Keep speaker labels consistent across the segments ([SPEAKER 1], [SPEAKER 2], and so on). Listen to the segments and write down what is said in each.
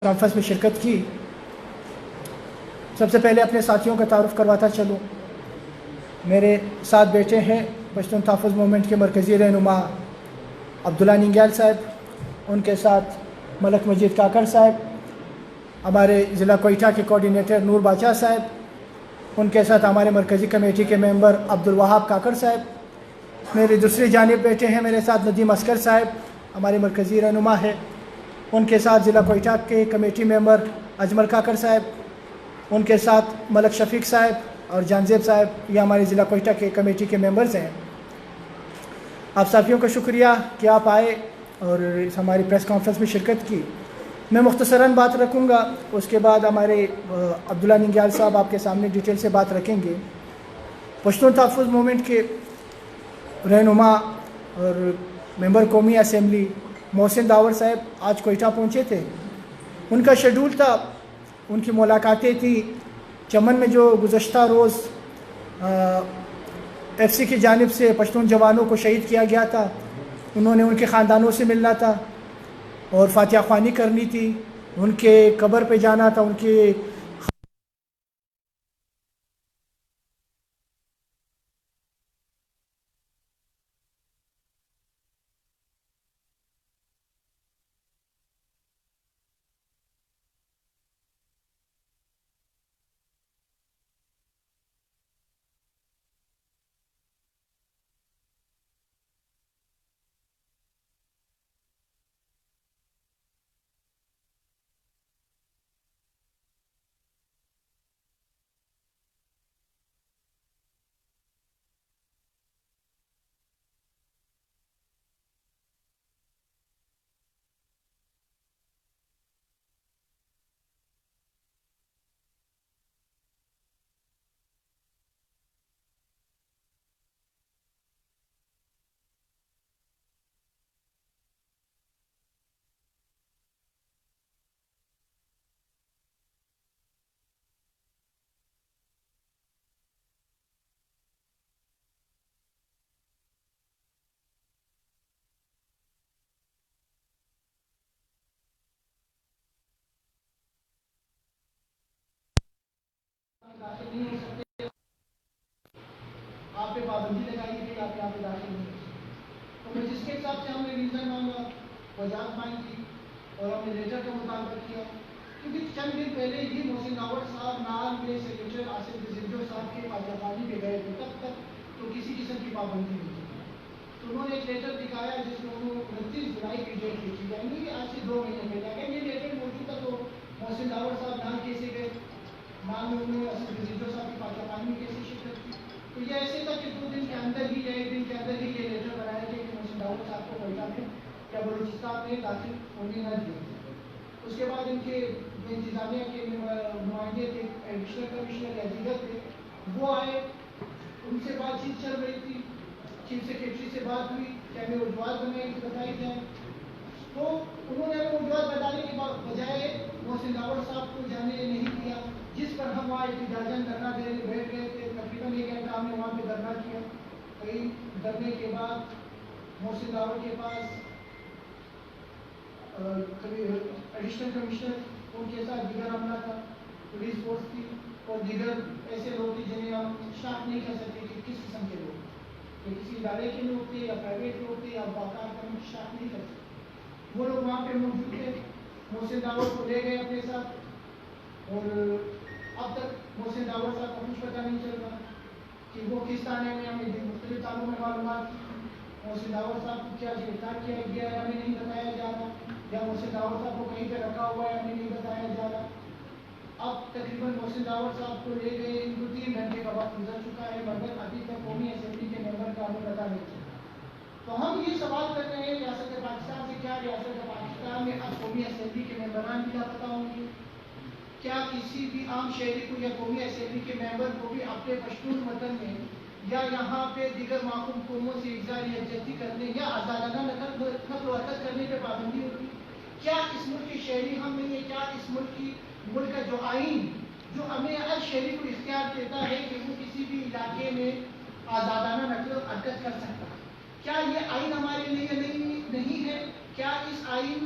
[SPEAKER 1] Conference میں شرکت کی۔ سب سے پہلے اپنے ساتھیوں کا تعارف کرواتا چلوں۔ میرے ساتھ بیٹھے ہیں پشتون تحفظ موومنٹ کے مرکزی رہنما عبداللہ ننگیال صاحب، ان کے ساتھ ملک مجید کاکڑ صاحب، ہمارے ضلع کوئٹہ کے کوارڈینیٹر نور باچا صاحب، ان کے ساتھ ہمارے مرکزی کمیٹی کے ممبر عبدالوہاب کاکڑ صاحب۔ میری دوسری جانب بیٹھے ہیں میرے ساتھ ندیم اسکر صاحب، ہمارے مرکزی رہنما ہے، ان کے ساتھ ضلع کوئٹہ کے کمیٹی ممبر اجمل کاکڑ صاحب، ان کے ساتھ ملک شفیق صاحب اور جانزیب صاحب، یہ ہمارے ضلع کوئٹہ کے کمیٹی کے ممبرز ہیں۔ آپ صحافیوں کا شکریہ کہ آپ آئے اور اس ہماری پریس کانفرنس میں شرکت کی۔ میں مختصراً بات رکھوں گا، اس کے بعد ہمارے عبداللہ ننگیال صاحب آپ کے سامنے ڈیٹیل سے بات رکھیں گے۔ پشتون تحفظ موومنٹ کے رہنما اور ممبر قومی اسمبلی محسن داور صاحب آج کوئٹہ پہنچے تھے۔ ان کا شیڈول تھا، ان کی ملاقاتیں تھیں چمن میں، جو گزشتہ روز ایف سی کی جانب سے پشتون جوانوں کو شہید کیا گیا تھا، انہوں نے ان کے خاندانوں سے ملنا تھا اور فاتحہ خوانی کرنی تھی، ان کے قبر پہ جانا تھا، ان کے آپ پہ پابندی لگائی گئی، آپ یہاں پہ داخل نہیں ہو سکتے۔ تو میں جس کے حساب سے ہم نے ریزن مانگا، وجہ مانگی اور ہم نے لیٹر کا مطالبہ کیا، کیونکہ چند دن پہلے ہی محسن داور صاحب نال میں سیکریٹری آصف زندو صاحب کے فاتحہ خوانی پہ گئے تھے، تب تک تو کسی قسم کی پابندی نہیں تھی۔ تو انہوں نے ایک لیٹر دکھایا جس میں انہوں نے 29 جولائی کی ڈیٹ لکھی، یعنی آج سے 2 مہینے پہلے اگر یہ لیٹر موجود تھا تو محسن داور صاحب نال کیسے گئے، نال میں انہوں نے آصف زندو صاحب کی فاتحہ خوانی میں کیسے شرکت کی؟ تو یہ ایسے تھا کہ 2 دن کے اندر ہی یا 1 دن کے اندر ہی یہ لیٹر بنایا گیا کہ محسن داور صاحب کو کوئٹہ میں یا بلوچستان میں داخل ہونے نہ دیا۔ اس کے بعد ان کے انتظامیہ کے نمائندے تھے، ایڈیشنل کمشنر یا دیگر تھے، وہ آئے، ان سے بات چیت چل رہی تھی، چیف سیکریٹری سے بات ہوئی کہ ہمیں وجوہات بتائی جائیں، تو انہوں نے ہمیں وجوہات بتانے کے بجائے محسن داور صاحب کو جانے نہیں دیا، جس پر ہم وہاں احتجاجاً دھرنا دے بیٹھ گئے تھے۔ تقریباً 1 گھنٹہ ہم نے وہاں پہ دھرنا کیا۔ کئی دھرنے کے بعد محسن داور کے پاس ایڈیشنل کمشنر، ان کے ساتھ دیگر عملہ تھا، پولیس فورس تھی اور دیگر ایسے لوگ تھے جنہیں ہم شناخت نہیں کر سکتے کہ کس قسم کے لوگ تھے، کہ کسی ادارے کے لوگ تھے یا پرائیویٹ لوگ تھے یا باقاعدہ ہم شناخت نہیں کر سکتے۔ وہ لوگ وہاں پہ موجود تھے، محسن داور کو لے گئے اپنے ساتھ، اور اب تک محسن داور صاحب کو کچھ پتہ نہیں چل رہا کہ وہ کس تانے میں، ہمیں مختلف تانوں میں معلومات کی، محسن داور صاحب کو کیا گرفتار کیا گیا ہے ہمیں نہیں بتایا جا رہا، یا محسن داور صاحب کو کہیں پہ رکھا ہوا ہے ہمیں نہیں بتایا جا رہا۔ اب تقریباً محسن داور صاحب کو لے گئے، ان کو 3 گھنٹے کا وقت گزر چکا ہے، مگر ابھی تک قومی اسمبلی کے ممبر کا ہمیں پتہ نہیں چلا۔ تو ہم یہ سوال کر رہے ہیں ریاست پاکستان سے، کیا ریاست پاکستان میں اب قومی اسمبلی کے ممبران بھی لاپتہ ہوں گے؟ کیا کسی بھی عام شہری کو یا قومی اسمبلی کے ممبر کو بھی اپنے پشتون وطن میں یا یہاں پہ دیگر معقوم قوموں سے اظہار یکجہتی کرنے یا آزادانہ نقل و حرکت کرنے پہ پابندی ہوگی؟ کیا اس ملک کے شہری ہم نہیں ہے؟ کیا اس ملک کا جو آئین جو ہمیں ہر شہری کو اختیار دیتا ہے کہ وہ کسی بھی علاقے میں آزادانہ نقل و حرکت کر سکتا ہے، کیا یہ آئین ہمارے لیے نہیں ہے؟ کیا اس آئین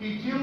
[SPEAKER 1] PTM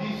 [SPEAKER 1] DC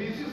[SPEAKER 1] DC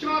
[SPEAKER 1] 4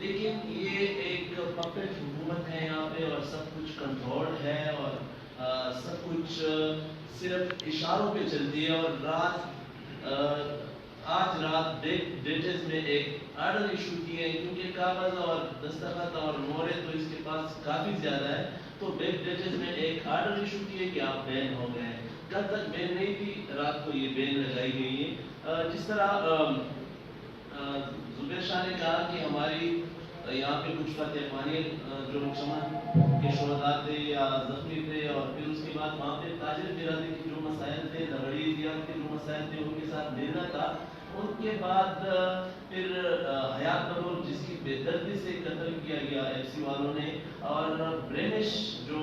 [SPEAKER 2] لیکن یہ ایک پپٹ حکومت ہے یہاں پہ اور سب کچھ کنٹرول ہے اور سب کچھ صرف اشاروں پہ چلتی ہے. اور آج رات ڈیٹیز میں ایک آرڈر ایشو کیے ہیں کیونکہ کاغذ اور دستخط اور مورے تو اس کے پاس کافی زیادہ ہے, تو بیک ڈیٹیز میں ایک آرڈر ایشو کیے کہ آپ بین ہو گئے ہیں. کل تک بین نہیں تھی, رات کو یہ بین لگائی گئی ہے. جس طرح زبیر شاہ نے کہا کہ ہماری یہاں پہ کچھ فتح پانی جو چمن کے شہداء تھے یا زخمی تھے, اور پھر اس کے بعد وہاں پہ تاجر برادری کے جو مسائل تھے, لغڑی دیات کے جو مسائل تھے, ان کے ساتھ ملنا تھا. ان کے بعد پھر حیات بلور جس کی بے دردی سے قتل کیا گیا ایف سی والوں نے, اور برینش جو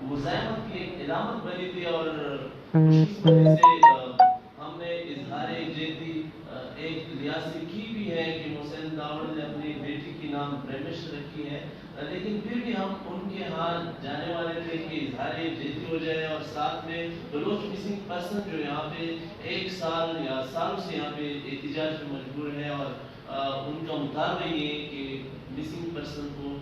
[SPEAKER 2] مزاحمت کی ایک علامت بنی تھی, اور اس وجہ سے ہم نے اظہار یکجہتی ایک ریاست کی بھی ہے کہ محسن داوڑ نے اپنی بیٹی کی نام برینش رکھی ہے, لیکن پھر بھی ہم ان کے ہاں جانے والے تھے کہ اظہار یکجہتی ہو جائے. اور ساتھ میں بلوچ مسنگ پرسن جو یہاں پہ ایک سال یا سالوں سے یہاں پہ احتجاج میں مجبور ہے, اور ان کا مطالبہ یہ ہے کہ مسنگ پرسن کو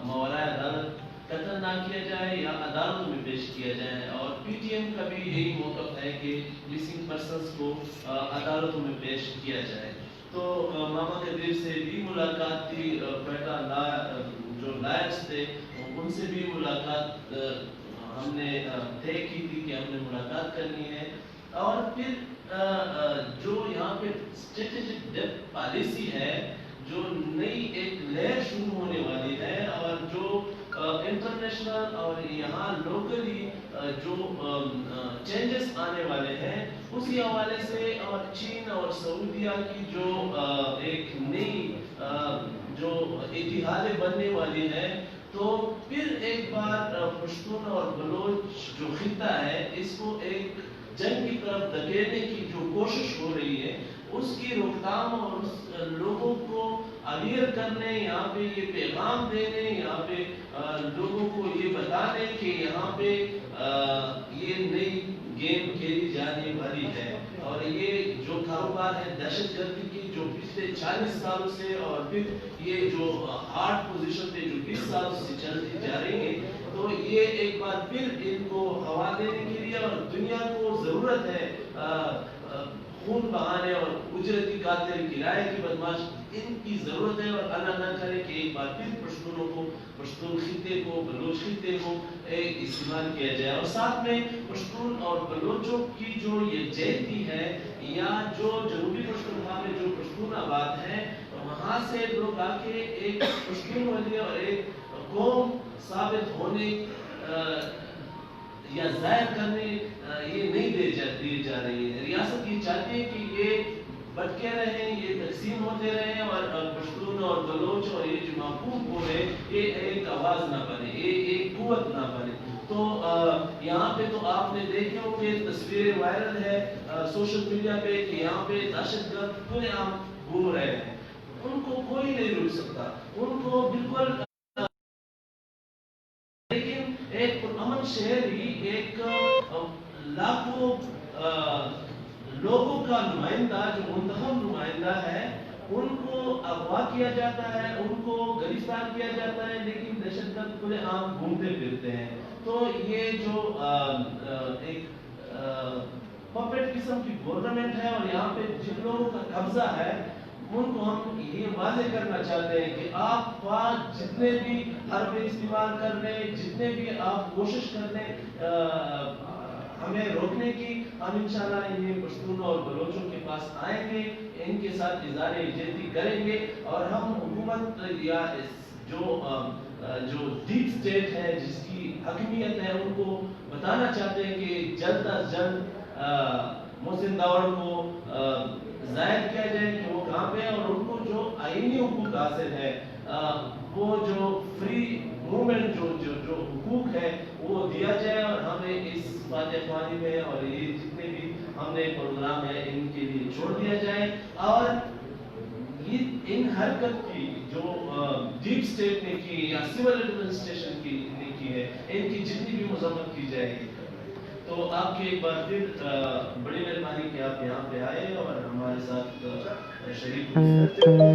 [SPEAKER 2] ماورائے عدالت قتل نہ کیا جائے یا عدالتوں میں پیش کیا جائے. اور پی ٹی ایم کا بھی یہی موقف ہے کہ مسنگ پرسنس کو عدالتوں میں پیش کیا جائے. تو ماما قدیر سے بھی ملاقات تھی, کوئٹہ جو لائرز تھے ان سے بھی ملاقات ہم نے طے کی تھی کہ ہم نے ملاقات کرنی ہے. اور پھر جو یہاں پہ اسٹریٹجک ڈیپتھ پالیسی ہے, جو نئی ایک لہر شروع ہونے والی ہے, اور جو انٹرنیشنل اور یہاں لوکلی جو چینجز آنے والے ہیں, اسی حوالے سے اور چین اور سعودیہ کی جو ایک نئی جو اتحاد بننے والی ہے, تو پھر ایک بار پشتون اور بلوچ جو خطہ ہے اس کو ایک جنگ کی طرف دھکیلنے کی جو کوشش ہو رہی ہے, اس کی روک تھام اور اس لوگوں کو اویئر کرنے, یہاں پہ یہ پیغام دینے, یہاں پہ لوگوں کو یہ بتانے کہ یہاں پہ یہ نئی گیم کھیلی جانے والی ہے. اور یہ جو کاروبار ہے دہشت گردی کی جو پچھلے 40 سالوں سے, اور پھر یہ جو ہارڈ پوزیشن پہ جو 20 سالوں سے چلتی جا رہی ہے, تو یہ ایک بار پھر ان کو ہوا دینے کے لیے, اور دنیا کو ضرورت ہے خون بہانے اور اجرتی قاتل کرائے کی بدماش, ان کی ضرورت ہے. اور اللہ نہ کرے کہ ایک بار پھر پشتونوں کو, پشتون خطے کو, بلوچ خطے کو استعمال کیا جائے. اور ساتھ میں پشتون اور بلوچوں کی جو یہ جہتی ہے, یا جو جنوبی پشتونخوا میں جو پشتون آباد ہیں, وہاں سے لوگ آ کے ایک پشتون والی اور ایک قوم ثابت ہونے یا ظاہر کرنے یہ نہیں دی جا رہی ہے. ریاست یہ چاہتی ہے کہ یہ بٹکے رہیں, یہ تقسیم ہوتے رہیں, اور پشتون اور بلوچ اور یہ جو معقوم قوم ہے یہ ایک آواز نہ بنے, یہ ایک قوت نہ بنے. تو یہاں پہ تو آپ نے دیکھے ہو کہ تصویریں وائرل ہے سوشل میڈیا پہ کہ یہاں پہ دہشت گرد کھلے عام گھوم رہے ہیں, ان کو کوئی نہیں روک سکتا, ان کو بالکل. لیکن ایک پرامن شہر ہی ایک لاکھوں لوگوں کا نمائندہ جو منتخب نمائندہ ہے, ان کو اغوا کیا جاتا ہے, ان کو گرفتار کیا جاتا ہے, لیکن دہشت گرد کھلے عام گھومتے پھرتے ہیں. تو یہ جو ایک پپیٹ قسم کی گورنمنٹ ہے, اور یہاں پہ جن لوگوں کا قبضہ ہے ان کو ہم یہ واضح کرنا چاہتے ہیں کہ آپ جتنے بھی حربے استعمال کر لیں, جتنے بھی آپ کوشش کر لیں ہمیں روکنے کی, ہم انشاءاللہ انہیں پشتون اور بلوچوں کے پاس آئیں گے, ان کے ساتھ اظہار یکجہتی کریں گے, اور ہم حکومت یا جو ڈیپ اسٹیٹ ہے جس کی حکمیت ہے ان کو بتانا چاہتے ہیں کہ جلد از جلد محسن داوڑ کو ظاہر کیا جائے کہ وہ کہاں پہ, اور ان کو جو آئینی حقوق حاصل ہے, وہ جو فری موومنٹ جو حقوق ہے وہ دیا جائے. اور ہمیں اس فاتح خوانی میں اور یہ جتنے بھی ہم نے پروگرام ہے ان کے لیے چھوڑ دیا جائے, اور ان حرکت کی جو ڈیپ اسٹیٹ نے کی یا سول ایڈمنسٹریشن نے کی ہے, ان کی جتنی بھی مذمت کی جائے گی. تو آپ کی ایک بار پھر بڑی مہربانی کہ آپ یہاں پہ آئے اور ہمارے ساتھ شریک ہوئے.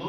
[SPEAKER 2] 2